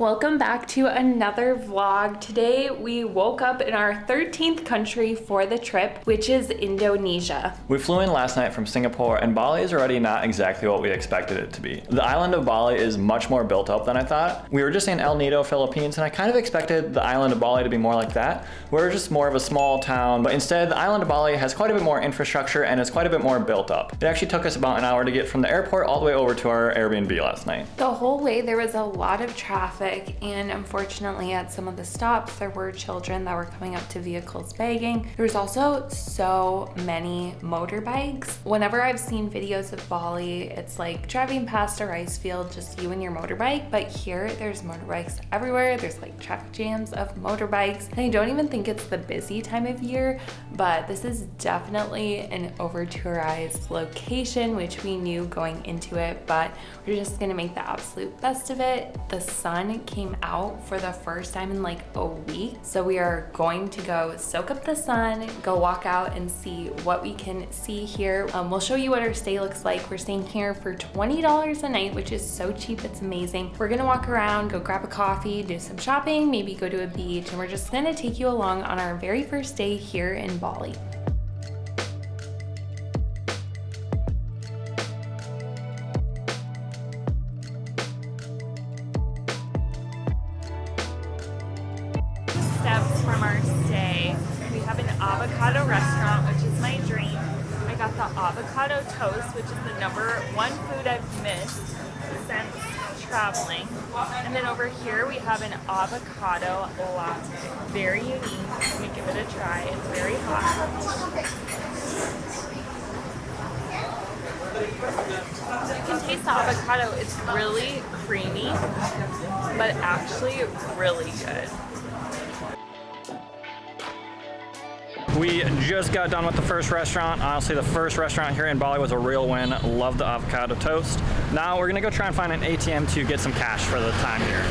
Welcome back to another vlog. Today we woke up in our 13th country for the trip, which is Indonesia. We flew in last night from Singapore, and Bali is already not exactly what we expected it to be. The island of Bali is much more built up than I thought. We were just in El Nido, Philippines, and I kind of expected the island of Bali to be more like that. We're just more of a small town, but instead the island of Bali has quite a bit more infrastructure and is quite a bit more built up. It actually took us about an hour to get from the airport all the way over to our Airbnb last night. The whole way there was a lot of traffic, and unfortunately at some of the stops there were children that were coming up to vehicles begging. There was also so many motorbikes. Whenever I've seen videos of Bali, it's like driving past a rice field, just you and your motorbike, but here there's motorbikes everywhere. There's like traffic jams of motorbikes, and I don't even think it's the busy time of year, but this is definitely an over tourized location, which we knew going into it, but we're just gonna make the absolute best of it. The sun came out for the first time in like a week, so we are going to go soak up the sun, go walk out and see what we can see here. We'll show you what our stay looks like. We're staying here for $20 a night, which is so cheap, it's amazing. We're gonna walk around, go grab a coffee, do some shopping, maybe go to a beach, and we're just gonna take you along on our very first day here in Bali. Steps from our stay. We have an avocado restaurant, which is my dream. I got the avocado toast, which is the #1 food I've missed since traveling. And then over here we have an avocado latte. Very unique. Let me give it a try. It's very hot. You can taste the avocado. It's really creamy, but actually really good. We just got done with the first restaurant. Honestly, the first restaurant here in Bali was a real win. Love the avocado toast. Now we're gonna go try and find an ATM to get some cash for the time here.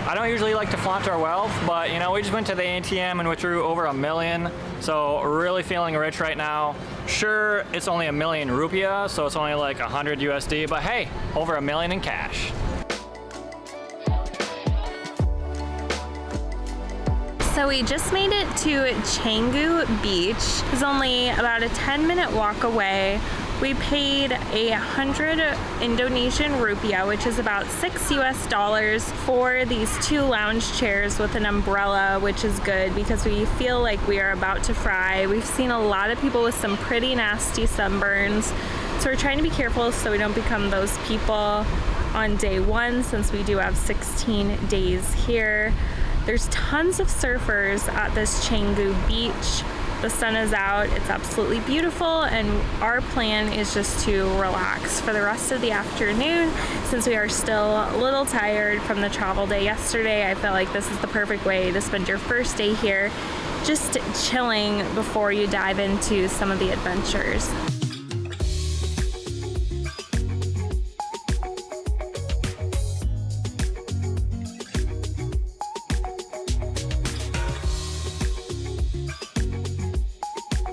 I don't usually like to flaunt our wealth, but you know, we just went to the ATM and withdrew over $1 million. So really feeling rich right now. Sure, it's only 1 million rupiah, so it's only like 100 USD, but hey, over $1 million in cash. So we just made it to Canngu Beach. It's only about a 10-minute walk away. We paid 100 Indonesian rupiah, which is about $6 US, for these 2 lounge chairs with an umbrella, which is good because we feel like we are about to fry. We've seen a lot of people with some pretty nasty sunburns, so we're trying to be careful so we don't become those people on day 1, since we do have 16 days here. There's tons of surfers at this Canngu beach. The sun is out, it's absolutely beautiful, and our plan is just to relax for the rest of the afternoon. Since we are still a little tired from the travel day yesterday, I feel like this is the perfect way to spend your first day here, just chilling before you dive into some of the adventures.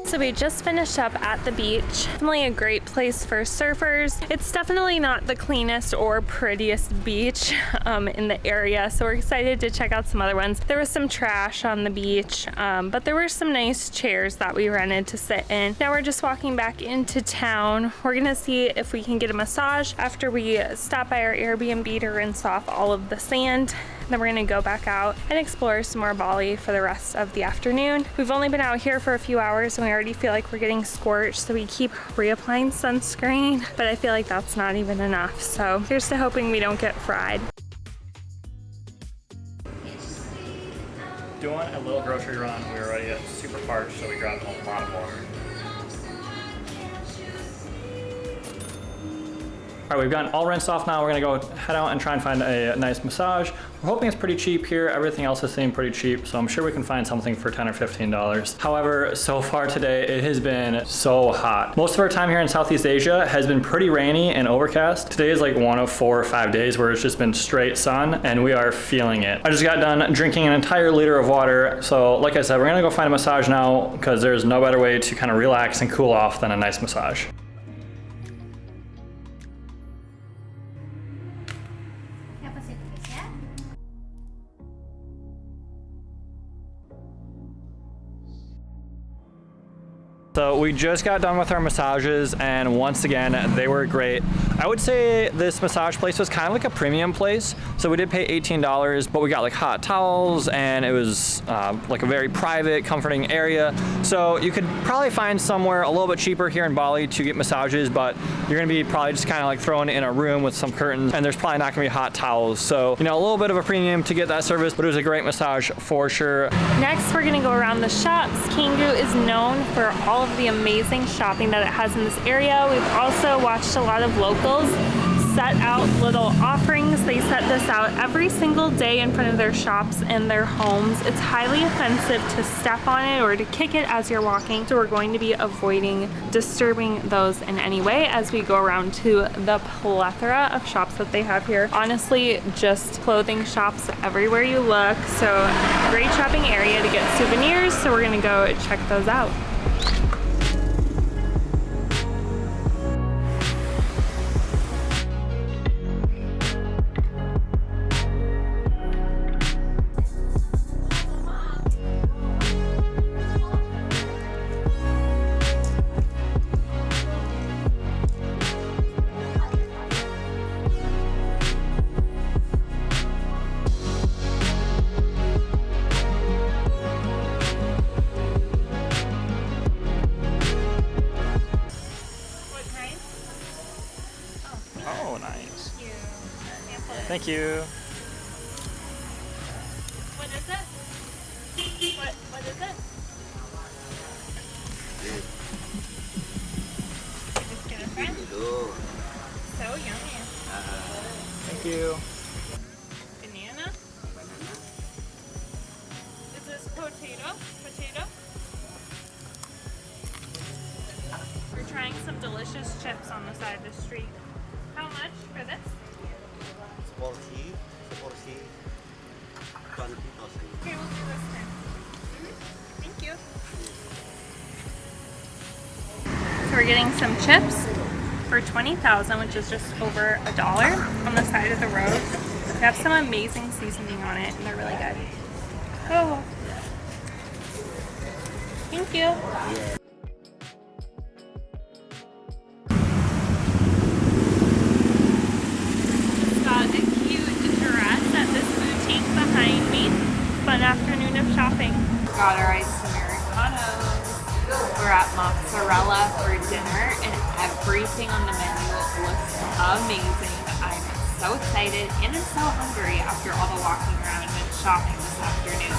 So we just finished up at the beach. Definitely a great place for surfers. It's definitely not the cleanest or prettiest beach in the area, so we're excited to check out some other ones. There was some trash on the beach, but there were some nice chairs that we rented to sit in. Now we're just walking back into town. We're gonna see if we can get a massage after we stop by our Airbnb to rinse off all of the sand. Then we're gonna go back out and explore some more Bali for the rest of the afternoon. We've only been out here for a few hours and we already feel like we're getting scorched, so we keep reapplying sunscreen, but I feel like that's not even enough. So here's to hoping we don't get fried. Doing a little grocery run. We were already super parched, so we grabbed a lot of water. All right, we've gotten all rinsed off now. We're gonna go head out and try and find a nice massage. We're hoping it's pretty cheap here. Everything else is seeming pretty cheap, so I'm sure we can find something for $10 or $15. However, so far today, it has been so hot. Most of our time here in Southeast Asia has been pretty rainy and overcast. Today is like one of 4 or 5 days where it's just been straight sun, and we are feeling it. I just got done drinking an entire liter of water, so like I said, we're gonna go find a massage now because there's no better way to kind of relax and cool off than a nice massage. So we just got done with our massages, and once again, they were great. I would say this massage place was kind of like a premium place. So we did pay $18, but we got like hot towels, and it was like a very private, comforting area. So you could probably find somewhere a little bit cheaper here in Bali to get massages, but you're gonna be probably just kind of like thrown in a room with some curtains, and there's probably not gonna be hot towels. So, you know, a little bit of a premium to get that service, but it was a great massage for sure. Next, we're gonna go around the shops. Canngu is known for all of the amazing shopping that it has in this area. We've also watched a lot of locals set out little offerings. They set this out every single day in front of their shops and their homes. It's highly offensive to step on it or to kick it as you're walking, so we're going to be avoiding disturbing those in any way as we go around to the plethora of shops that they have here. Honestly, just clothing shops everywhere you look, so great shopping area to get souvenirs, so we're gonna go check those out. Oh, nice. Thank you. What is it? What is it? Just get a friend? So yummy. Thank you. Banana? Is this potato? We're trying some delicious chips on the side of the street. How much for this? 40, 20,000. Okay, we'll do this then. Thank you. So we're getting some chips for 20,000, which is just over $1 on the side of the road. They have some amazing seasoning on it, and they're really good. Oh, thank you. Yeah. Fun afternoon of shopping. Got our iced Americanos. We're at mozzarella for dinner, and everything on the menu looks amazing. I'm so excited and I'm so hungry after all the walking around and shopping this afternoon.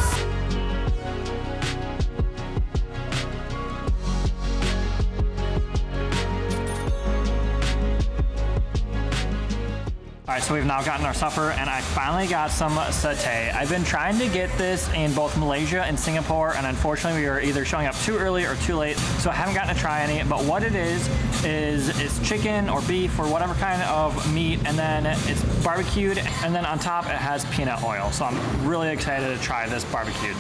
All right, so we've now gotten our supper, and I finally got some satay. I've been trying to get this in both Malaysia and Singapore, and unfortunately we were either showing up too early or too late, so I haven't gotten to try any. But what it is it's chicken or beef or whatever kind of meat, and then it's barbecued, and then on top it has peanut oil. So I'm really excited to try this barbecued.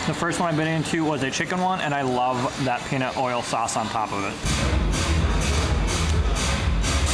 The first one I bit into was a chicken one, and I love that peanut oil sauce on top of it.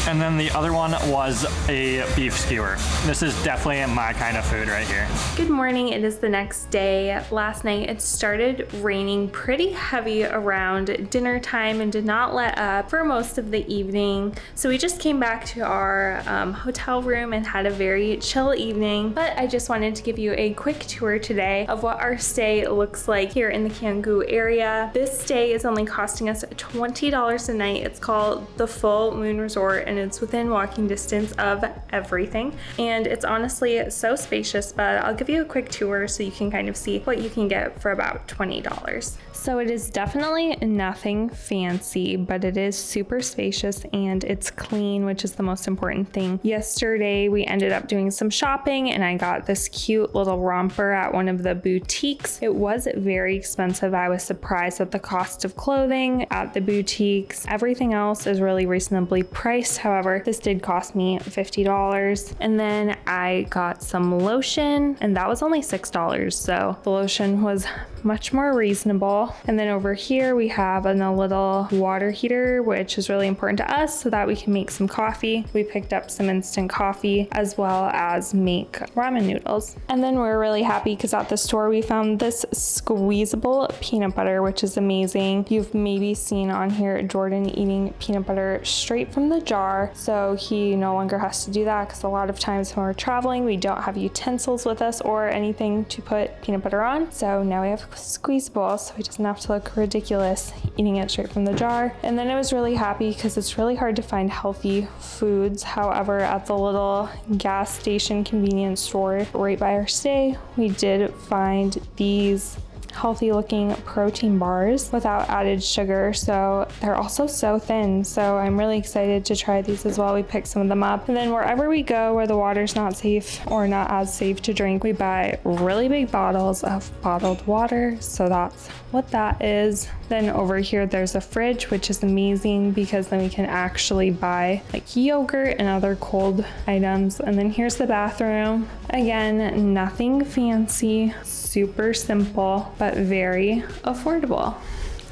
And then the other one was a beef skewer. This is definitely my kind of food right here. Good morning, it is the next day. Last night it started raining pretty heavy around dinner time and did not let up for most of the evening. So we just came back to our hotel room and had a very chill evening. But I just wanted to give you a quick tour today of what our stay looks like here in the Canngu area. This stay is only costing us $20 a night. It's called the Full Moon Resort, and it's within walking distance of everything, and it's honestly so spacious. But I'll give you a quick tour so you can kind of see what you can get for about $20. So it is definitely nothing fancy, but it is super spacious and it's clean, which is the most important thing. Yesterday we ended up doing some shopping, and I got this cute little romper at one of the boutiques. It was very expensive. I was surprised at the cost of clothing at the boutiques. Everything else is really reasonably priced. However, this did cost me $50. And then I got some lotion, and that was only $6. So the lotion was much more reasonable. And then over here we have a little water heater, which is really important to us so that we can make some coffee. We picked up some instant coffee as well as make ramen noodles. And then we're really happy because at the store we found this squeezable peanut butter, which is amazing. You've maybe seen on here Jordan eating peanut butter straight from the jar, so he no longer has to do that because a lot of times when we're traveling we don't have utensils with us or anything to put peanut butter on. So now we have squeezable, so he doesn't have to look ridiculous eating it straight from the jar. And then I was really happy because it's really hard to find healthy foods. However, at the little gas station convenience store right by our stay, we did find these healthy looking protein bars without added sugar, so they're also so thin, so I'm really excited to try these as well. We picked some of them up, and then wherever we go where the water's not safe or not as safe to drink, we buy really big bottles of bottled water, so that's what that is. Then over here there's a fridge, which is amazing because then we can actually buy like yogurt and other cold items. And then here's the bathroom. Again, nothing fancy, super simple, but very affordable.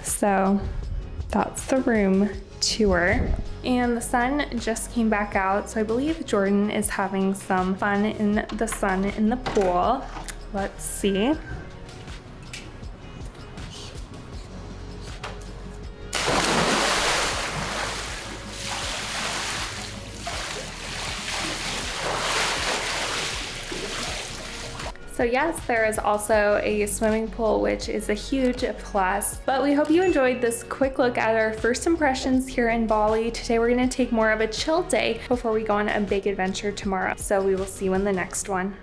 So that's the room tour. And the sun just came back out, so I believe Jordan is having some fun in the sun in the pool. Let's see. So yes, there is also a swimming pool, which is a huge plus. But we hope you enjoyed this quick look at our first impressions here in Bali. Today we're gonna take more of a chill day before we go on a big adventure tomorrow. So we will see you in the next one.